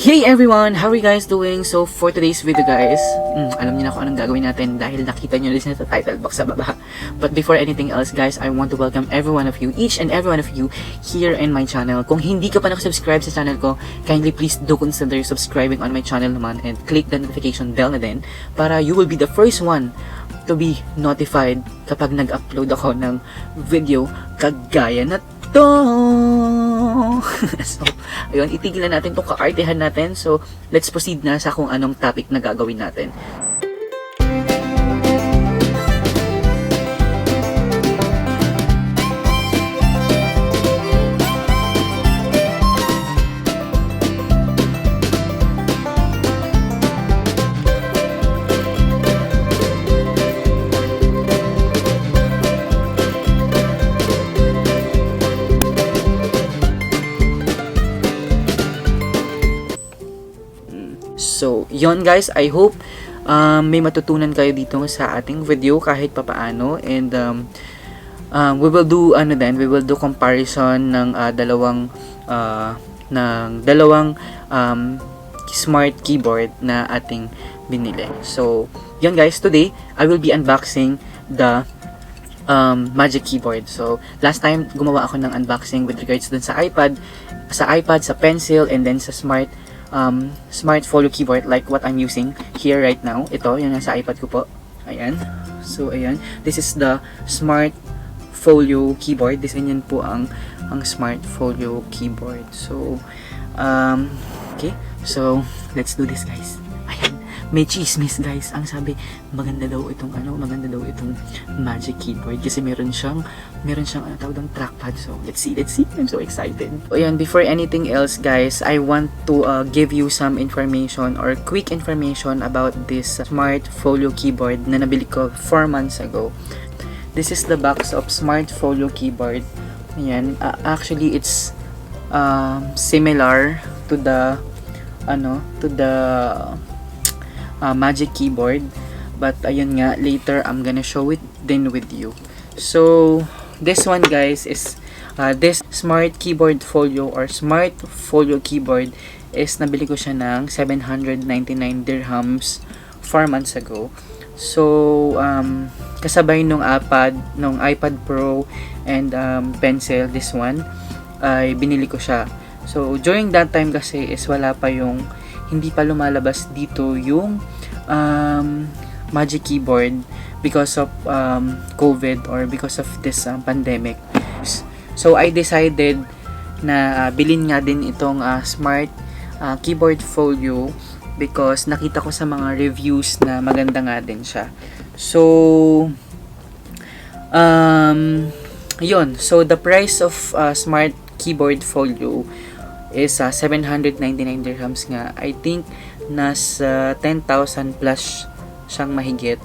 Hey everyone! How are you guys doing? So for today's video guys, alam niyo na kung anong gagawin natin dahil nakita niyo din sa title box sa baba. But before anything else guys, I want to welcome every one of you, each and every one of you here in my channel. Kung hindi ka pa nakasubscribe sa channel ko, kindly please do consider subscribing on my channel naman and click the notification bell na din para you will be the first one to be notified kapag nag-upload ako ng video kagaya na to. So, ayun, itigil na natin itong kaartehan natin. So, let's proceed na sa kung anong topic na gagawin natin. So, yon guys, I hope may matutunan kayo dito sa ating video kahit papaano, and we will do we will do comparison ng dalawang smart keyboard na ating binili. So, yon guys, today I will be unboxing the Magic Keyboard. So, last time gumawa ako ng unboxing with regards dun sa iPad, sa pencil, and then sa Smart Folio keyboard like what I'm using here right now. Ito, yung nasa iPad ko po. Ayan. So, ayan. This is the Smart Folio keyboard. Yan po ang Smart Folio keyboard. So, okay. So, let's do this guys. Ayan. May chismis guys. Ang sabi, maganda daw itong Magic Keyboard kasi meron siyang tawag ng trackpad. So, let's see. I'm so excited. So, ayan, before anything else guys, I want to give you some information or quick information about this Smart Folio keyboard na nabili ko 4 months ago. This is the box of Smart Folio keyboard. Ayan, actually it's similar to the Magic Keyboard, but ayun nga, later I'm gonna show it then with you. So this one guys is this Smart Keyboard Folio or Smart Folio keyboard is nabili ko siya ng 799 dirhams 4 months ago. So kasabay nung iPad Pro and pencil, this one ay binili ko siya. So during that time kasi is hindi pa lumalabas dito yung Magic Keyboard because of COVID or because of this pandemic. So I decided na bilhin nga din itong Smart Keyboard Folio because nakita ko sa mga reviews na maganda nga din siya. So yun. So the price of Smart Keyboard Folio is 799 dirhams nga. I think nasa 10,000 plus siyang mahigit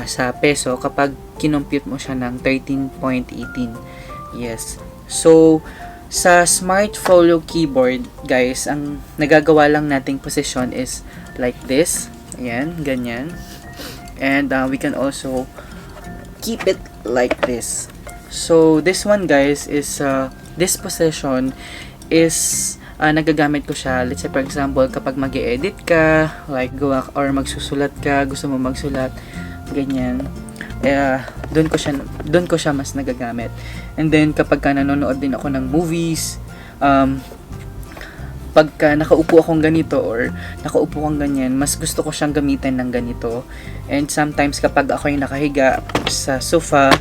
sa peso kapag kinompute mo siya ng 13.18. Yes. So sa Smart Folio keyboard guys, ang nagagawa lang nating position is like this. Ayan, ganyan. And we can also keep it like this. So this one guys is this position is nagagamit ko siya, let's say for example kapag mag-e-edit ka, like gawa or magsusulat ka, gusto mo magsulat ganyan, doon ko siya mas nagagamit. And then kapag nanonood din ako ng movies, pagka nakaupo akong ganito or nakaupo akong ganyan, mas gusto ko siyang gamitin ng ganito. And sometimes kapag ako'y nakahiga sa sofa,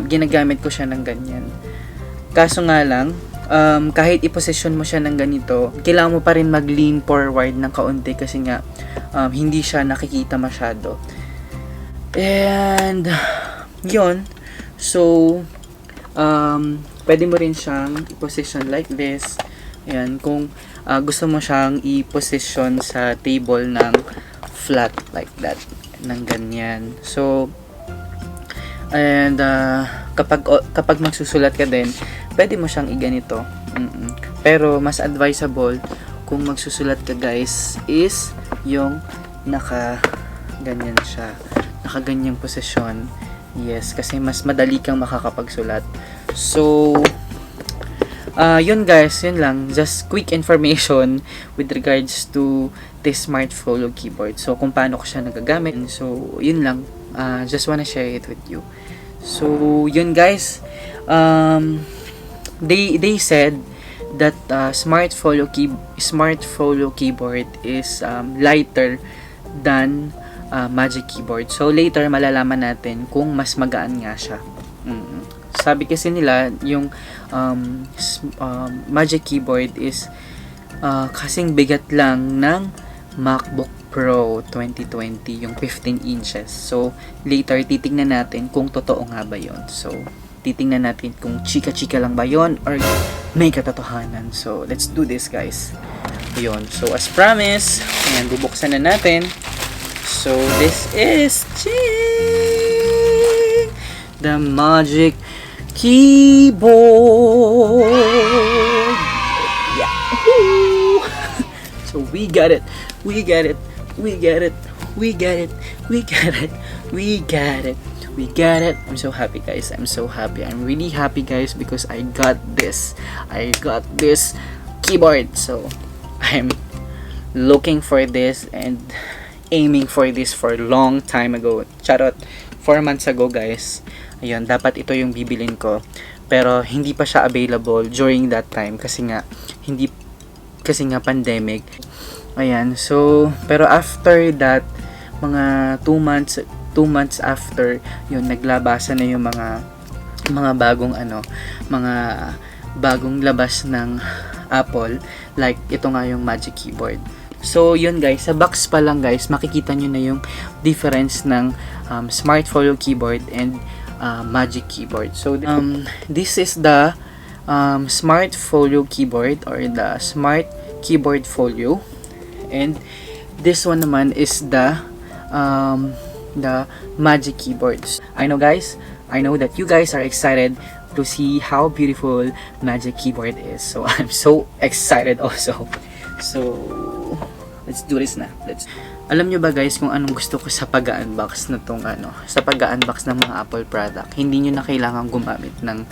ginagamit ko siya ng ganyan. Kaso nga lang, kahit i-position mo siya ng ganito, kailangan mo pa rin mag-lean forward ng kaunti kasi nga hindi siya nakikita masyado. And yun. So pwede mo rin siyang i-position like this. Ayan, kung gusto mo siyang i-position sa table ng flat like that, ng ganyan. So and kapag magsusulat ka din, pwede mo siyang iganito. Pero mas advisable kung magsusulat ka guys is yung naka-ganyan siya. Naka-ganyang posisyon. Yes, kasi mas madali kang makakapagsulat. So, Yun guys, yun lang. Just quick information with regards to this Smart Folio keyboard. So, kung paano ko siya nagagamit. So, yun lang. Just wanna share it with you. So, yun guys. They said that Smart Folio keyboard is lighter than Magic Keyboard. So, later malalaman natin kung mas magaan nga siya. Sabi kasi nila, yung Magic Keyboard is kasing bigat lang ng MacBook Pro 2020, yung 15 inches. So, later titingnan natin kung totoo nga ba yon. So, titingnan natin kung chika-chika lang ba yon or may katotohanan. So, let's do this guys. Ayun. So, as promised, ayan, bubuksan na natin. So, this is the Magic Keyboard. Yahoo! So, we got it. We got it. We got it. We got it. We got it. We got it. We got it. I'm so happy guys. I'm so happy. I'm really happy guys because I got this. I got this keyboard. So, I'm looking for this and aiming for this for a long time ago. Charot. 4 months ago guys. Ayun, dapat ito yung bibilin ko. Pero hindi pa siya available during that time kasi nga pandemic. Ayan, so pero after that, mga 2 months after, yun naglabasan na yung mga bagong labas ng Apple, like ito nga yung Magic Keyboard. So yun guys, sa box pa lang guys, makikita nyo na yung difference ng Smart Folio keyboard and Magic Keyboard. So this is the Smart Folio keyboard or the Smart Keyboard Folio, and this one naman is the Magic Keyboards. I know guys, I know that you guys are excited to see how beautiful Magic Keyboard is. So I'm so excited also. So let's do this na. Alam nyo ba guys kung anong gusto ko sa pag-unbox na tong sa pag-unbox ng mga Apple product? Hindi nyo na kailangan gumamit ng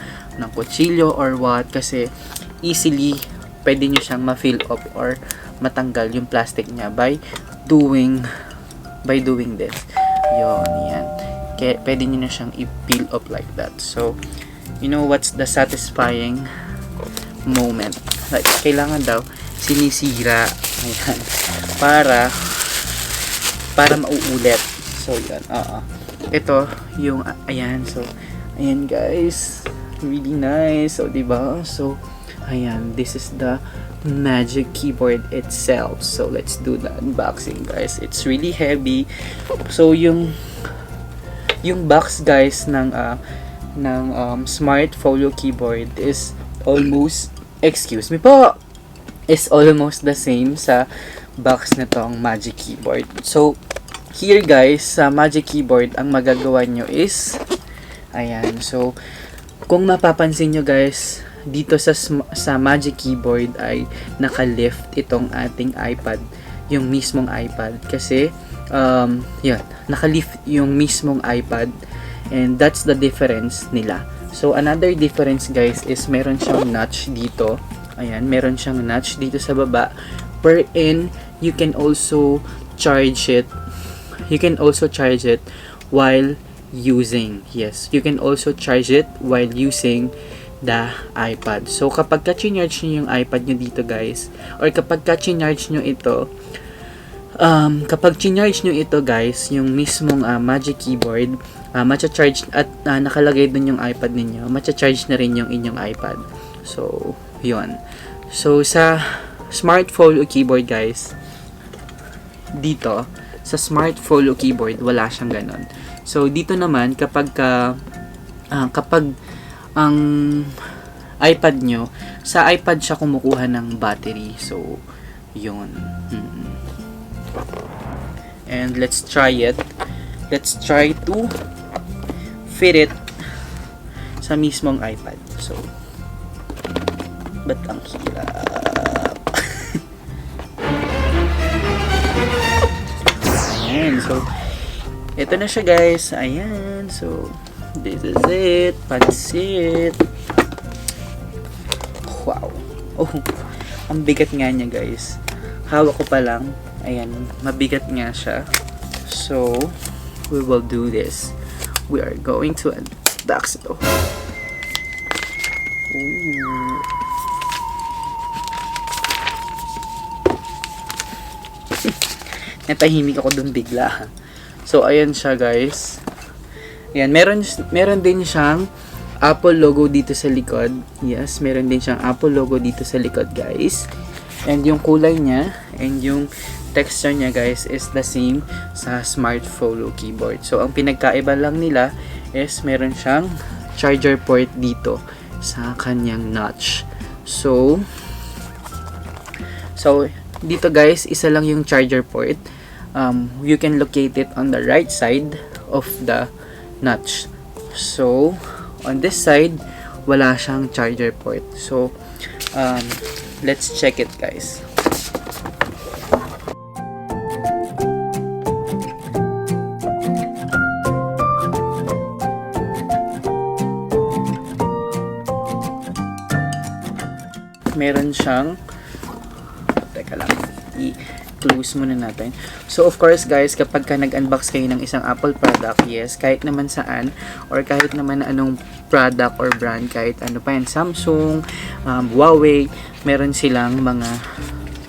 kutsilyo or what, kasi easily pwede nyo siyang ma-fill up or matanggal yung plastic niya by doing this. Yan. Kaya pwede nyo na siyang i-peel up like that. So, you know what's the satisfying moment? Like, kailangan daw sinisira. Ayan. Para mauulit. So, yan. Ito, yung, ayan. So, ayan guys. Really nice. So, diba? So, ayan. This is the Magic Keyboard itself. So, let's do the unboxing guys. It's really heavy. So, yung box guys ng Smart Folio keyboard is almost, excuse me po, is almost the same sa box na tong Magic Keyboard. So, here guys, sa Magic Keyboard, ang magagawa nyo is, ayan, so, kung mapapansin nyo guys, dito sa Magic Keyboard ay naka-lift itong ating iPad, yung mismong iPad, kasi, yan, naka-lift yung mismong iPad, and that's the difference nila. So, another difference guys is meron siyang notch dito. Ayan, meron siyang notch dito sa baba, wherein you can also charge it. You can also charge it while using. Yes, you can also charge it while using the iPad. So, kapag ka-charge nyo yung iPad nyo dito guys, or kapag ka-charge nyo ito, guys, yung mismong Magic Keyboard, matcha-charge at nakalagay dun yung iPad ninyo, matcha-charge na rin yung inyong iPad. So, yun. So, sa Smart Folio keyboard guys, dito, sa Smart Folio keyboard, wala siyang ganon. So, dito naman, kapag ang iPad nyo, sa iPad siya kumukuha ng battery. So, yun. And let's try it. Let's try to fit it sa mismong iPad. So, ba't ang hirap? Ayan. So, ito na siya guys. Ayan. So, this is it. Pansit. Wow. ang bigat nga niya guys. Hawak ko pa lang. Ayan, mabigat nga siya. So, we will do this. We are going to unbox ito. Ooh. Natahimik ako dun bigla. So, ayan siya guys. Ayan, meron din siyang Apple logo dito sa likod. Yes, meron din siyang Apple logo dito sa likod guys. And yung kulay niya and yung texture niya guys is the same sa Smart Folio keyboard. So, ang pinagkaiba lang nila is meron siyang charger port dito sa kanyang notch. So dito guys, isa lang yung charger port. You can locate it on the right side of the notch. So, on this side, wala siyang charger port. So, let's check it guys. Meron siyang, teka lang, i-close muna natin. So of course guys, kapag ka nag-unbox kayo ng isang Apple product, yes, kahit naman saan or kahit naman anong product or brand, kahit ano pa yan, Samsung, Huawei, meron silang mga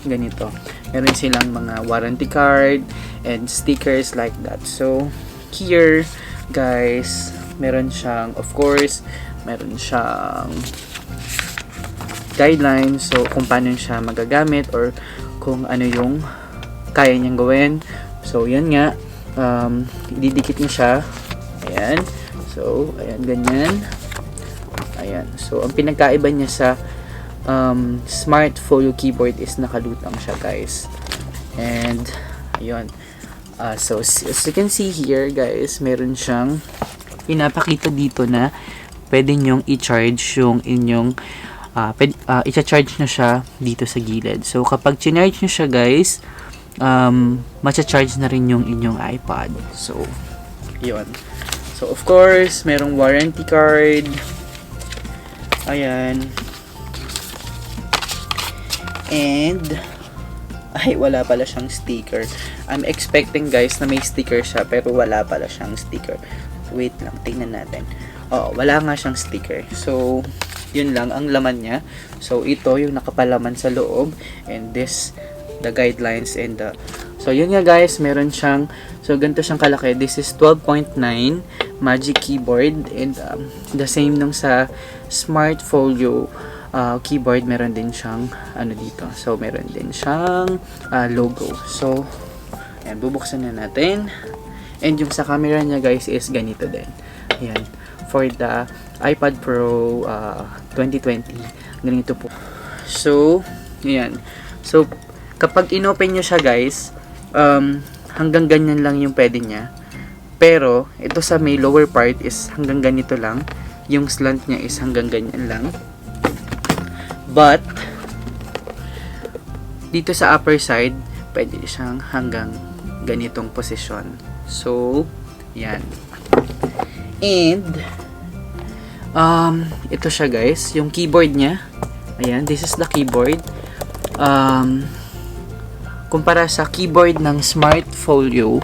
ganito, meron silang mga warranty card and stickers like that. So here guys, meron siyang, of course, meron siyang guidelines, so kung paano siya magagamit or kung ano yung kaya niyang gawin. So yan nga, ididikit niya siya, ayan, so ayan, ganyan, ayan. So ang pinagkaiba niya sa Smart Folio keyboard is nakalutang siya guys. And ayun, so as you can see here guys, meron siyang pinapakita dito na pwede nyong i-charge yung inyong i-charge nyo siya dito sa gilid. So, kapag charge nyo siya guys, matcha-charge na rin yung inyong iPad. So, yun. So, of course, merong warranty card. Ayan. And, ay, wala pala siyang sticker. I'm expecting guys na may sticker siya, pero wala pala siyang sticker. Wait lang, tingnan natin. Oh, wala nga siyang sticker. So, yun lang ang laman niya. So ito yung nakapalaman sa loob, and this the guidelines and the, so yun nga guys, meron siyang, so ganito siyang kalaki. This is 12.9 Magic Keyboard, and the same nung sa Smart Folio keyboard, meron din siyang ano dito. So meron din siyang logo. So ayan, bubuksan na natin. And yung sa camera niya guys is ganito din. Ayan, for the iPad Pro 2020, ganito po. So ayan, so kapag inopen nyo siya guys, hanggang ganyan lang yung pwede niya. Pero ito sa may lower part is hanggang ganito lang. Yung slant niya is hanggang ganyan lang. But dito sa upper side, pwede siyang hanggang ganitong posisyon. So yan. And ito siya guys, yung keyboard niya. Ayan, this is the keyboard. Kumpara sa keyboard ng Smart Folio,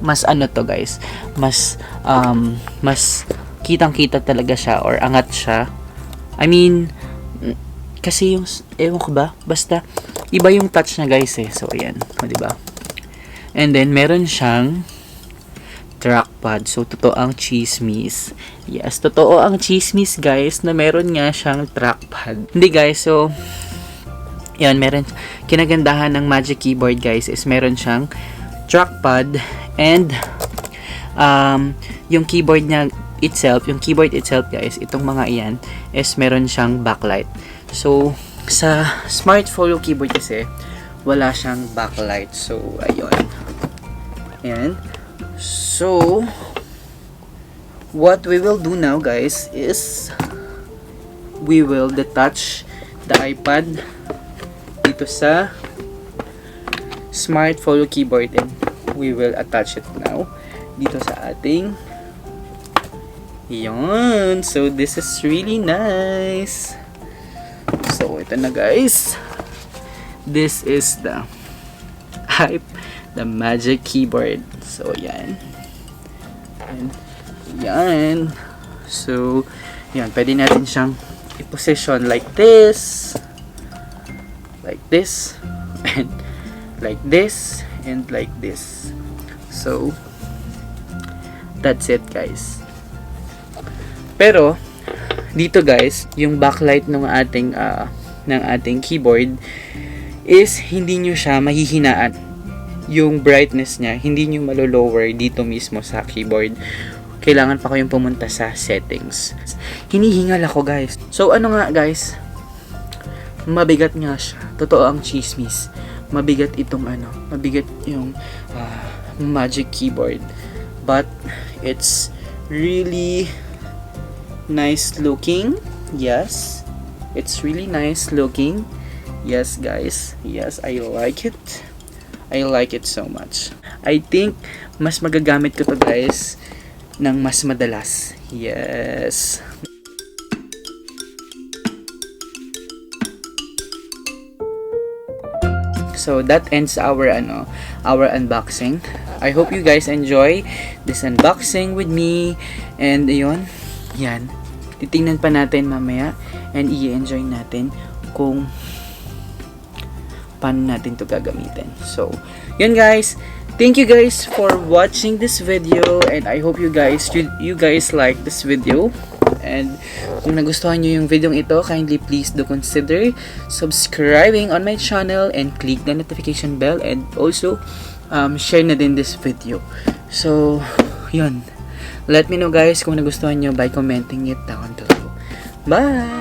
mas ano to guys, mas kitang-kita talaga siya, or angat siya. I mean, kasi yung, ewan ko ba, basta iba yung touch niya guys eh. So ayan, o diba? And then meron siyang trackpad. So, totoo ang chismis. Yes, totoo ang chismis guys na meron nga siyang trackpad. Hindi guys, so yan, meron, kinagandahan ng Magic Keyboard guys is meron siyang trackpad, and yung keyboard niya itself, yung keyboard itself guys, itong mga iyan is meron siyang backlight. So, sa Smart Folio keyboard kasi wala siyang backlight. So, ayun. Ayan. So, what we will do now guys is we will detach the iPad dito sa Smart Folio keyboard, and we will attach it now dito sa ating, yun. So, this is really nice. So, ito ito na guys. This is the magic keyboard. So yan. Yan. So yan, pwede natin siyang i-position like this, and like this, and like this. So that's it guys. Pero dito guys, yung backlight ng ating keyboard is hindi nyo siya mahihinaan. Yung brightness niya, hindi nyo malo-lower dito mismo sa keyboard. Kailangan pa kayong pumunta sa settings. Hinihingal ako guys. So ano nga guys, mabigat nga siya. Totoo ang chismis. Mabigat mabigat yung magic keyboard. But it's really nice looking. Yes, it's really nice looking. Yes guys, yes, I like it. I like it so much. I think mas magagamit ko to guys ng mas madalas. Yes. So that ends our unboxing. I hope you guys enjoy this unboxing with me. And ayun, yan. Titingnan pa natin mamaya and i-enjoy natin kung paano natin to gagamitin. So, yun guys. Thank you guys for watching this video and I hope you guys like this video. And kung nagustuhan nyo yung video ito, kindly please do consider subscribing on my channel and click the notification bell and also share na din this video. So, yun. Let me know guys kung nagustuhan nyo by commenting it down below. Bye!